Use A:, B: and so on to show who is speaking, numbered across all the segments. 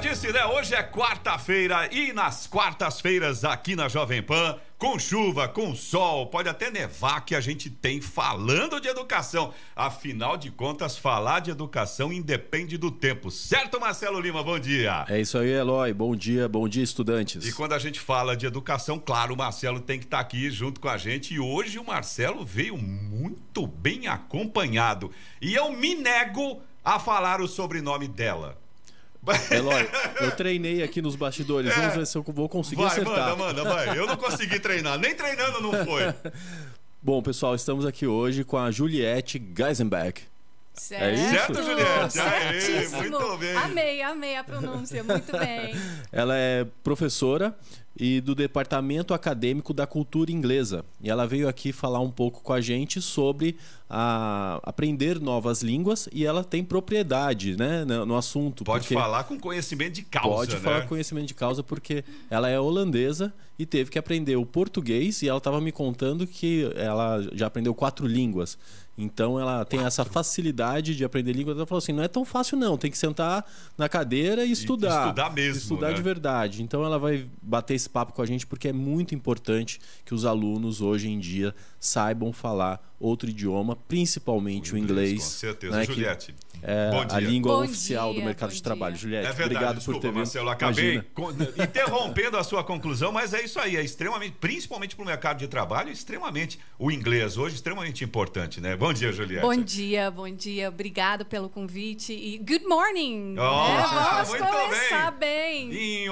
A: disse, né? Hoje é quarta-feira e nas quartas-feiras aqui na Jovem Pan, com chuva, com sol, pode até nevar, que a gente tem falando de educação. Afinal de contas, falar de educação independe do tempo. Certo, Marcelo Lima? Bom dia.
B: É isso aí, Eloy. Bom dia, estudantes.
A: E quando a gente fala de educação, claro, o Marcelo tem que estar aqui junto com a gente. E hoje o Marcelo veio muito bem acompanhado. E eu me nego a falar o sobrenome dela.
B: Eloy, eu treinei aqui nos bastidores. Vamos ver se eu vou conseguir acertar.
A: Vai. Eu não consegui treinar. Nem treinando não foi.
B: Bom, pessoal, estamos aqui hoje com a Juliette Geisenberg.
C: Certo.
B: É isso?
A: Certo, Juliette?
C: Certíssimo.
A: Muito bem.
C: Amei a pronúncia. Muito bem.
B: Ela é professora e do Departamento Acadêmico da Cultura Inglesa. E ela veio aqui falar um pouco com a gente sobre aprender novas línguas, e ela tem propriedade, né, no assunto.
A: Pode falar com conhecimento de causa,
B: Pode falar com conhecimento de causa, porque ela é holandesa e teve que aprender o português, e ela estava me contando que ela já aprendeu 4 línguas. Então ela tem essa facilidade de aprender línguas. Ela falou assim, não é tão fácil não, tem que sentar na cadeira e estudar.
A: Estudar mesmo,
B: estudar, né? De verdade. Então ela vai bater esse papo com a gente, porque é muito importante que os alunos hoje em dia saibam falar outro idioma, principalmente o inglês.
A: Com certeza,
B: né,
A: Juliette.
B: É
A: bom dia.
B: A língua
C: Bom
B: oficial
C: dia,
B: do mercado
C: bom
B: de trabalho.
C: dia.
B: Juliette,
A: É verdade,
B: obrigado
A: desculpa,
B: por ter vindo.
A: Marcelo, acabei interrompendo a sua conclusão, mas é isso aí, é extremamente, principalmente para o mercado de trabalho, extremamente, o inglês hoje, extremamente importante, né? Bom dia, Juliette.
C: Bom dia. Obrigado pelo convite e good morning.
A: Oh,
C: Vamos
A: muito
C: começar bem.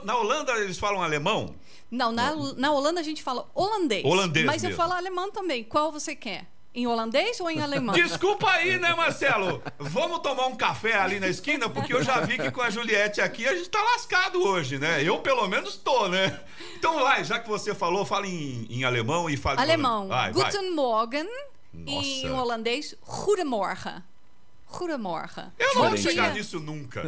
A: Na Holanda eles falam alemão?
C: Não, na Holanda a gente fala holandês.
A: Holandês
C: mas
A: mesmo.
C: eu falo alemão também. Qual você quer? Em holandês ou em alemão?
A: Desculpa aí, né, Marcelo? Vamos tomar um café ali na esquina, porque eu já vi que com a Juliette aqui a gente tá lascado hoje, né? Eu, pelo menos, tô, né? Então vai, já que você falou, fala em alemão e fala...
C: Alemão.
A: Vai.
C: Guten Morgen.
A: Nossa.
C: E em holandês, Goedemorgen. Goedemorgen.
A: Eu não vou
C: Bom
A: chegar
C: dia.
A: nisso nunca.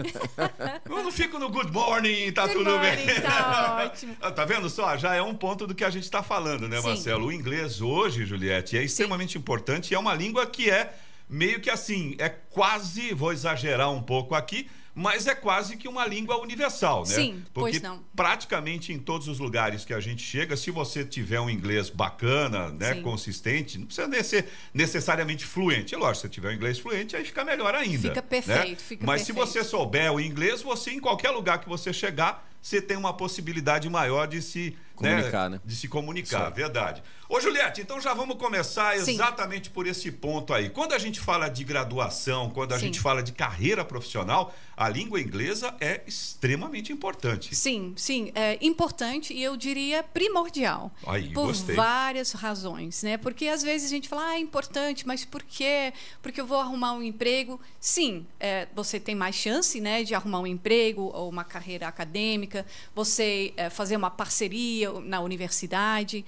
A: Eu não fico no good morning, tá
C: Good
A: tudo
C: morning,
A: bem.
C: tá ótimo.
A: Tá vendo só? Já é um ponto do que a gente está falando, né,
C: Sim.
A: Marcelo? O inglês hoje, Juliette, é extremamente importante, e é uma língua que é meio que assim, é quase, vou exagerar um pouco aqui, mas é quase que uma língua universal, né?
C: Sim,
A: porque
C: pois não.
A: praticamente em todos os lugares que a gente chega, se você tiver um inglês bacana, né,
C: Sim.
A: consistente, não precisa nem ser necessariamente fluente. É lógico, se você tiver um inglês fluente, aí fica melhor ainda.
C: Fica
A: né?
C: perfeito, fica
A: Mas
C: perfeito.
A: se você souber o inglês, você, em qualquer lugar que você chegar, você tem uma possibilidade maior de se
B: comunicar, né?
A: De se comunicar,
B: Sim.
A: verdade. Ô, Juliette, então já vamos começar
C: Sim.
A: exatamente por esse ponto aí. Quando a gente fala de graduação, quando a
C: Sim.
A: gente fala de carreira profissional, a língua inglesa é extremamente importante.
C: Sim, é importante e eu diria primordial.
A: Aí,
C: por
A: gostei.
C: várias razões, né? Porque às vezes a gente fala, é importante, mas por quê? Porque eu vou arrumar um emprego. Sim, você tem mais chance, né, de arrumar um emprego ou uma carreira acadêmica, você fazer uma parceria na universidade.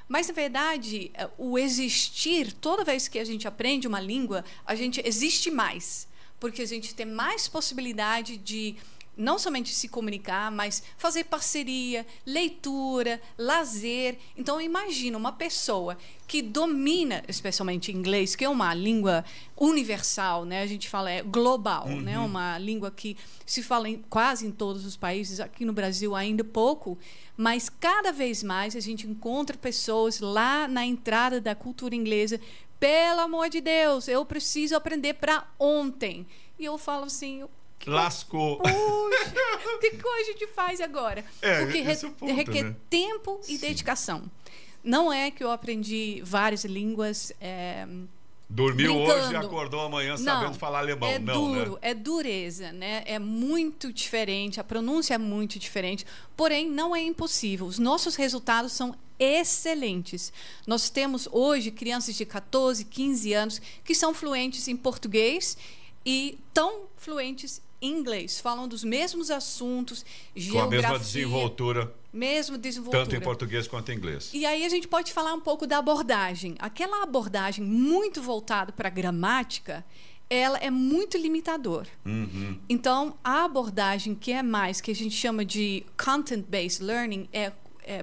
C: Mas, na verdade, o existir, toda vez que a gente aprende uma língua, a gente existe mais. Porque a gente tem mais possibilidade de não somente se comunicar, mas fazer parceria, leitura, lazer. Então, imagina uma pessoa que domina, especialmente inglês, que é uma língua universal, né? A gente fala global, né? Uma língua que se fala quase em todos os países, aqui no Brasil ainda pouco, mas cada vez mais a gente encontra pessoas lá na entrada da cultura inglesa. Pelo amor de Deus, eu preciso aprender para ontem. E eu falo assim...
A: Lascou.
C: Puxa, o que a gente faz agora? Porque
A: esse é o ponto,
C: requer
A: né?
C: tempo e dedicação. Não é que eu aprendi várias línguas...
A: Dormiu
C: brincando.
A: hoje e acordou amanhã sabendo falar alemão.
C: É
A: não,
C: duro,
A: né?
C: é dureza, né? É muito diferente, a pronúncia é muito diferente, porém não é impossível. Os nossos resultados são excelentes. Nós temos hoje crianças de 14, 15 anos que são fluentes em português e tão fluentes em inglês, falam dos mesmos assuntos, geografia,
A: Com a mesma desenvoltura, tanto em português quanto em inglês.
C: E aí a gente pode falar um pouco da abordagem. Aquela abordagem muito voltada para a gramática, ela é muito limitador. Então, a abordagem que é mais, que a gente chama de content-based learning,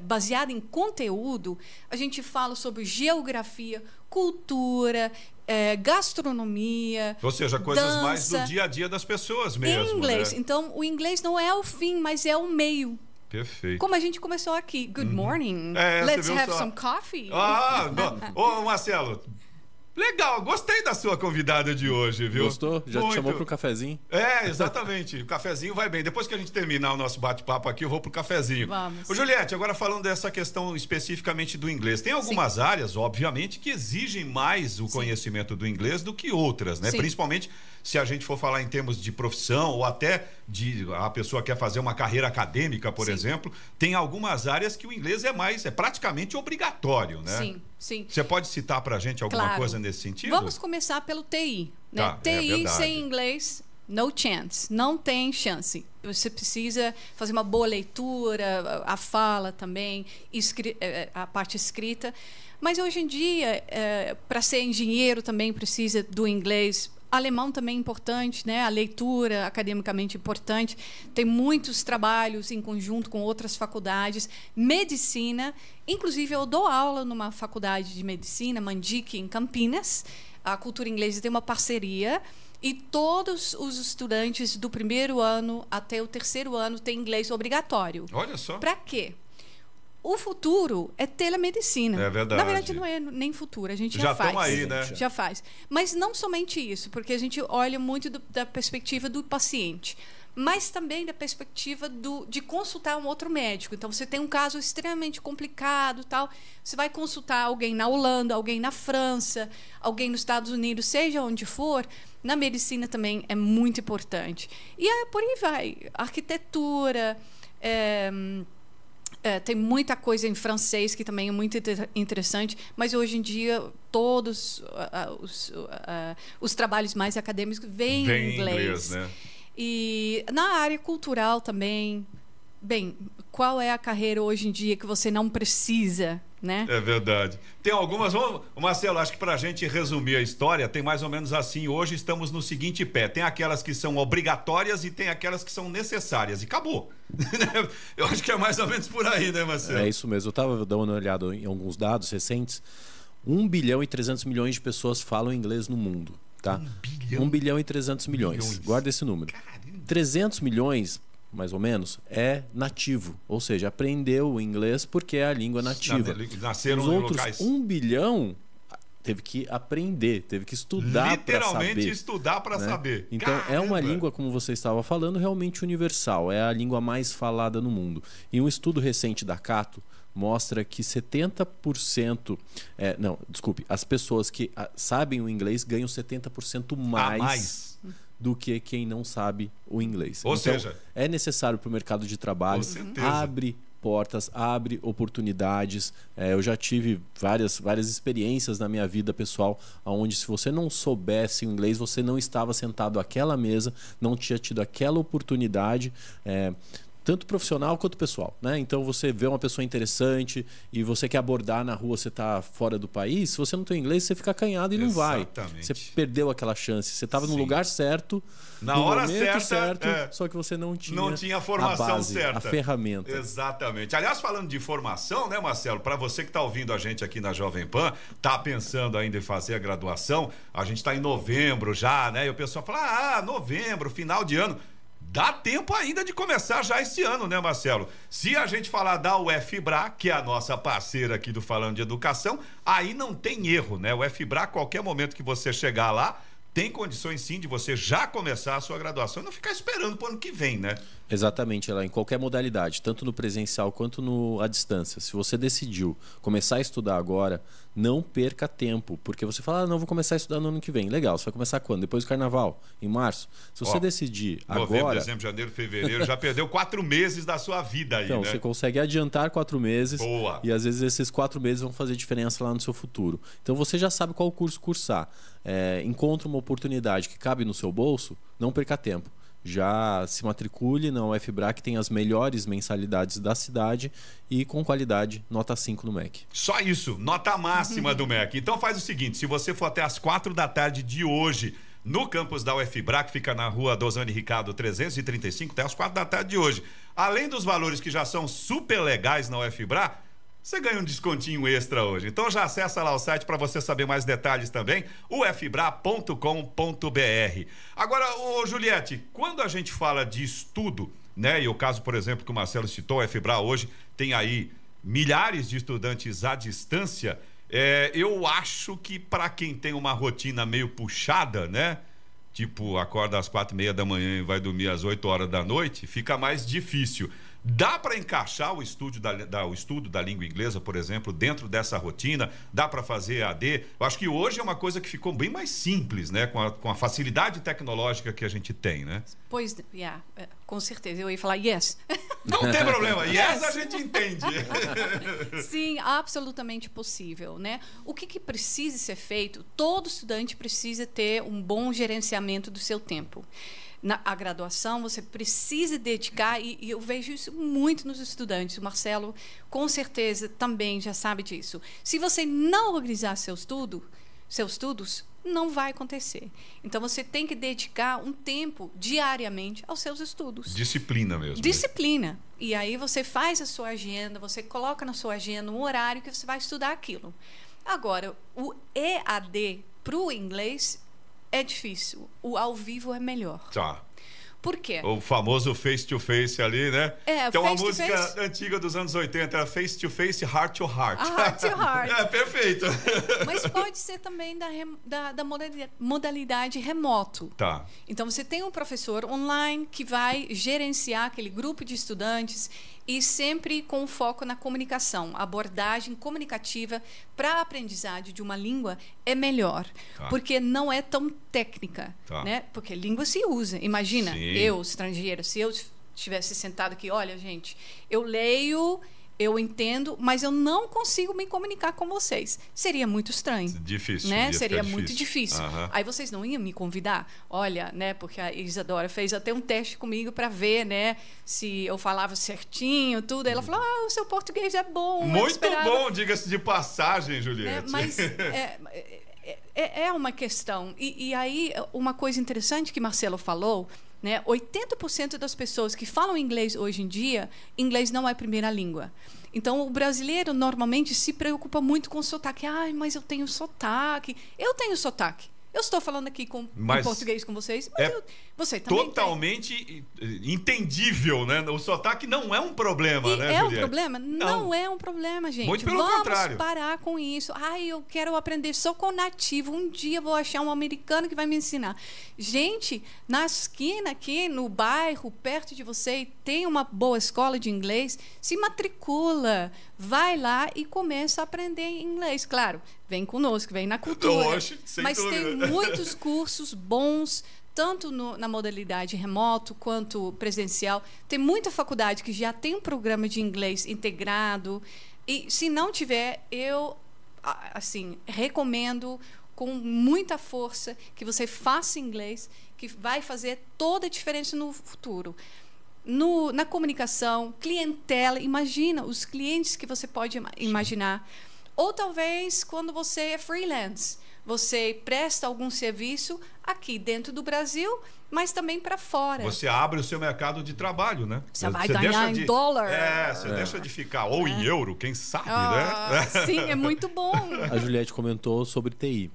C: baseada em conteúdo, a gente fala sobre geografia, cultura, gastronomia.
A: Ou seja, coisas
C: dança,
A: mais do dia a dia das pessoas mesmo.
C: Inglês.
A: Né?
C: Então, o inglês não é o fim, mas é o meio.
A: Perfeito.
C: Como a gente começou aqui. Good morning.
A: É,
C: Let's
A: você viu
C: have
A: só?
C: some coffee.
A: Ô, Marcelo, legal, gostei da sua convidada de hoje, viu?
B: Gostou? Já te chamou para um cafezinho?
A: É, exatamente. O cafezinho vai bem. Depois que a gente terminar o nosso bate-papo aqui, eu vou pro cafezinho.
C: Vamos.
A: Ô, Juliette, agora falando dessa questão especificamente do inglês. Tem algumas áreas, obviamente, que exigem mais o conhecimento do inglês do que outras, né?
C: Sim.
A: Principalmente se a gente for falar em termos de profissão ou até de a pessoa quer fazer uma carreira acadêmica, por exemplo, tem algumas áreas que o inglês é praticamente obrigatório, né?
C: Sim, sim.
A: Você pode citar pra gente alguma
C: Claro.
A: coisa nesse sentido?
C: Vamos começar pelo TI. Né?
A: Tá, é
C: TI
A: verdade.
C: sem inglês, no chance. Não tem chance. Você precisa fazer uma boa leitura, a fala também, a parte escrita. Mas hoje em dia, para ser engenheiro também precisa do inglês. Alemão também é importante, né? A leitura academicamente importante. Tem muitos trabalhos em conjunto com outras faculdades. Medicina, inclusive eu dou aula numa faculdade de medicina, Mandique, em Campinas. A Cultura Inglesa tem uma parceria e todos os estudantes do primeiro ano até o terceiro ano têm inglês obrigatório.
A: Olha só.
C: Para quê? O futuro é telemedicina.
A: É verdade.
C: Na verdade, não é nem futuro, a gente já
A: Já
C: faz.
A: estão aí, né?
C: Já faz. Mas não somente isso, porque a gente olha muito da perspectiva do paciente, mas também da perspectiva de consultar um outro médico. Então, você tem um caso extremamente complicado, tal, você vai consultar alguém na Holanda, alguém na França, alguém nos Estados Unidos, seja onde for, na medicina também é muito importante. E aí, por aí vai. Arquitetura, tem muita coisa em francês que também é muito interessante, mas hoje em dia todos os trabalhos mais acadêmicos vêm em inglês.
A: Né?
C: E na área cultural também, bem, qual é a carreira hoje em dia que você não precisa, né?
A: É verdade. Tem algumas... Marcelo, acho que para a gente resumir a história, tem mais ou menos assim. Hoje estamos no seguinte pé. Tem aquelas que são obrigatórias e tem aquelas que são necessárias. E acabou. Eu acho que é mais ou menos por aí, né, Marcelo?
B: É isso mesmo. Eu estava dando uma olhada em alguns dados recentes. 1 bilhão e 300 milhões de pessoas falam inglês no mundo. Tá? 1 bilhão e 300 milhões. Guarda esse número.
A: Caramba.
B: 300 milhões... mais ou menos, é nativo. Ou seja, aprendeu o inglês porque é a língua nativa.
A: Nasceram
B: Os
A: em
B: outros
A: locais...
B: 1 bilhão teve que aprender, teve que estudar para saber.
A: Literalmente estudar para
B: né?
A: saber.
B: Então,
A: Caramba.
B: é uma língua, como você estava falando, realmente universal. É a língua mais falada no mundo. E um estudo recente da Cato mostra que 70%... as pessoas que sabem o inglês ganham 70% mais do que quem não sabe o inglês.
A: Ou
B: então,
A: seja,
B: é necessário para o mercado de trabalho, abre portas, abre oportunidades. Eu já tive várias experiências na minha vida pessoal, onde se você não soubesse o inglês, você não estava sentado àquela mesa, não tinha tido aquela oportunidade, tanto profissional quanto pessoal, né? Então você vê uma pessoa interessante e você quer abordar na rua, você está fora do país, se você não tem inglês, você fica acanhado e não vai. Você perdeu aquela chance. Você estava no lugar certo,
A: na hora certa,
B: só que você não tinha
A: a formação
B: a base,
A: certa,
B: a ferramenta.
A: Exatamente. Aliás, falando de formação, né, Marcelo? Para você que está ouvindo a gente aqui na Jovem Pan, tá pensando ainda em fazer a graduação, a gente está em novembro já, né? E o pessoal fala, novembro, final de ano. Dá tempo ainda de começar já esse ano, né, Marcelo? Se a gente falar da UFBRA, que é a nossa parceira aqui do Falando de Educação, aí não tem erro, né? O UFBRA, a qualquer momento que você chegar lá, tem condições sim de você já começar a sua graduação e não ficar esperando para o ano que vem, né?
B: Exatamente, ela em qualquer modalidade, tanto no presencial quanto à distância. Se você decidiu começar a estudar agora, não perca tempo, porque você fala, não, vou começar a estudar no ano que vem. Legal, você vai começar quando? Depois do carnaval, em março. Se você decidir
A: novembro,
B: agora...
A: dezembro, janeiro, fevereiro, já perdeu 4 meses da sua vida aí,
B: então,
A: né?
B: Você consegue adiantar 4 meses.
A: Boa.
B: E às vezes esses 4 meses vão fazer diferença lá no seu futuro. Então você já sabe qual curso cursar. Encontra uma oportunidade que cabe no seu bolso, não perca tempo. Já se matricule na UFBRA, que tem as melhores mensalidades da cidade e com qualidade, nota 5 no MEC.
A: Só isso, nota máxima do MEC. Então faz o seguinte, se você for até às 4 da tarde de hoje no campus da UFBRA, que fica na rua Dosane Ricardo 335, até às 4 da tarde de hoje, além dos valores que já são super legais na UFBRA, você ganha um descontinho extra hoje. Então já acessa lá o site para você saber mais detalhes também, ufbra.com.br. Agora, ô Juliette, quando a gente fala de estudo, né, e o caso, por exemplo, que o Marcelo citou, a UFBRA hoje tem aí milhares de estudantes à distância, eu acho que para quem tem uma rotina meio puxada, né, tipo acorda às 4:30 da manhã e vai dormir às 8 horas da noite, fica mais difícil. Dá para encaixar o estudo da língua inglesa, por exemplo, dentro dessa rotina? Dá para fazer EAD? Eu acho que hoje é uma coisa que ficou bem mais simples, né? Com a facilidade tecnológica que a gente tem, né?
C: Pois, com certeza. Eu ia falar yes.
A: Não tem problema. Yes a gente entende.
C: Sim, absolutamente possível, né? O que precisa ser feito? Todo estudante precisa ter um bom gerenciamento do seu tempo. Na graduação, você precisa dedicar, e eu vejo isso muito nos estudantes. O Marcelo, com certeza, também já sabe disso. Se você não organizar seus estudos, não vai acontecer. Então, você tem que dedicar um tempo diariamente aos seus estudos.
A: Disciplina mesmo.
C: Disciplina. Né? E aí você faz a sua agenda, você coloca na sua agenda um horário que você vai estudar aquilo. Agora, o EAD para o inglês é difícil. O ao vivo é melhor.
A: Tá.
C: Por quê?
A: O famoso face-to-face ali, né?
C: Tem
A: uma música antiga dos anos 80, era face-to-face, heart-to-heart.
C: Heart-to-heart.
A: Perfeito.
C: Mas pode ser também da modalidade remoto.
A: Tá.
C: Então, você tem um professor online que vai gerenciar aquele grupo de estudantes e sempre com foco na comunicação. A abordagem comunicativa para a aprendizagem de uma língua é melhor, porque não é tão técnica, né? Porque língua se usa. Imagina,
A: Sim.
C: eu, estrangeira, se eu estivesse sentado aqui, olha, gente, eu leio, eu entendo, mas eu não consigo me comunicar com vocês. Seria muito estranho.
A: Difícil.
C: Né? Seria muito difícil.
A: Uhum.
C: Aí vocês não iam me convidar? Olha, né? Porque a Isadora fez até um teste comigo para ver, né? Se eu falava certinho, tudo. Ela falou, o seu português é bom.
A: Muito bom, diga-se de passagem, Juliette.
C: Mas é uma questão. E aí, uma coisa interessante que Marcelo falou, né? 80% das pessoas que falam inglês hoje em dia, inglês não é a primeira língua. Então, o brasileiro normalmente se preocupa muito com o sotaque. Mas eu tenho sotaque. Eu tenho sotaque. Eu estou falando aqui em português com vocês, mas você também
A: totalmente entendível, né? O sotaque não é um problema, né,
C: Juliette? Um problema? Não é um problema, gente.
A: Muito pelo contrário.
C: Vamos parar com isso. Eu quero aprender só com nativo. Um dia vou achar um americano que vai me ensinar. Gente, na esquina aqui, no bairro, perto de você, tem uma boa escola de inglês, se matricula, vai lá e começa a aprender inglês. Claro, vem conosco, vem na cultura.
A: Oxe,
C: mas
A: dúvida.
C: Tem muitos cursos bons, tanto na modalidade remoto quanto presencial. Tem muita faculdade que já tem um programa de inglês integrado. E se não tiver, eu recomendo com muita força que você faça inglês, que vai fazer toda a diferença no futuro. Na comunicação, clientela, imagina os clientes que você pode imaginar. Ou talvez quando você é freelance, você presta algum serviço aqui dentro do Brasil, mas também para fora.
A: Você abre o seu mercado de trabalho, né?
C: Você vai ganhar em dólar.
A: Você deixa de ficar, ou em euro, quem sabe, né?
C: Sim, é muito bom.
B: A Juliette comentou sobre TI.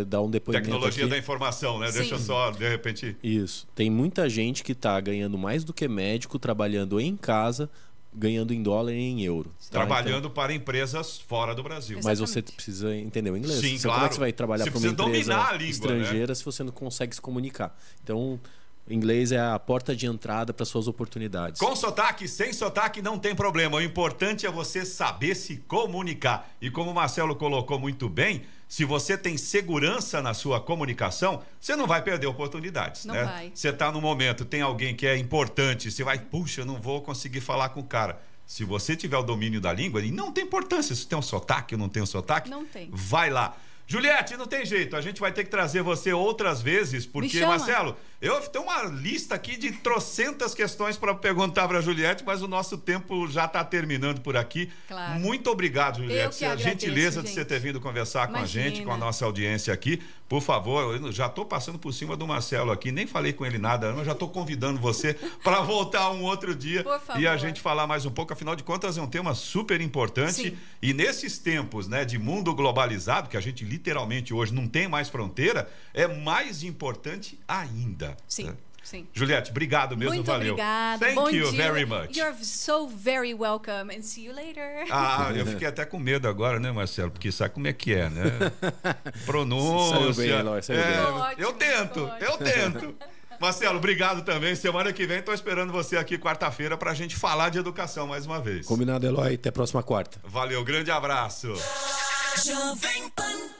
B: Dá um depoimento
A: Tecnologia
B: aqui.
A: da informação, né?
C: Sim.
A: Deixa só, de repente...
B: Isso. Tem muita gente que está ganhando mais do que médico, trabalhando em casa, ganhando em dólar e em euro.
A: Trabalhando para empresas fora do Brasil.
B: Mas você precisa entender o inglês.
A: Sim,
B: Como é que você vai trabalhar para uma empresa estrangeira, né, se você não consegue se comunicar? Então, inglês é a porta de entrada para suas oportunidades.
A: Com sotaque, sem sotaque, não tem problema. O importante é você saber se comunicar. E como o Marcelo colocou muito bem, se você tem segurança na sua comunicação, você não vai perder oportunidades.
C: Não
A: né?
C: vai.
A: Você está no momento, tem alguém que é importante, você vai, puxa, eu não vou conseguir falar com o cara. Se você tiver o domínio da língua, e não tem importância se tem um sotaque ou não tem um sotaque,
C: não tem.
A: Vai lá. Juliette, não tem jeito, a gente vai ter que trazer você outras vezes, porque, Marcelo, eu tenho uma lista aqui de trocentas questões para perguntar para a Juliette, mas o nosso tempo já está terminando por aqui.
C: Claro.
A: Muito obrigado, Juliette, a gentileza de você ter vindo conversar com a gente, com a nossa audiência aqui. por favor, eu já estou passando por cima do Marcelo aqui, nem falei com ele nada, mas já estou convidando você para voltar um outro dia e a gente falar mais um pouco. Afinal de contas, é um tema super importante.
C: Sim.
A: E nesses tempos, né, de mundo globalizado, que a gente literalmente hoje não tem mais fronteira, é mais importante ainda.
C: Sim.
A: Né?
C: Sim.
A: Juliette, obrigado mesmo,
C: Muito
A: valeu.
C: obrigada.
A: Thank
C: Bom
A: you
C: dia.
A: very much.
C: You're so very welcome and see you later.
A: Eu fiquei até com medo agora, né, Marcelo? Porque sabe como é que é, né? Pronúncia.
B: Saiu bem, Eloy, saiu bem.
C: Ótimo,
A: eu tento. Marcelo, obrigado também. Semana que vem estou esperando você aqui quarta-feira para a gente falar de educação mais uma vez.
B: Combinado, Eloy. Até a próxima quarta.
A: Valeu, grande abraço.
D: Jovem Pan.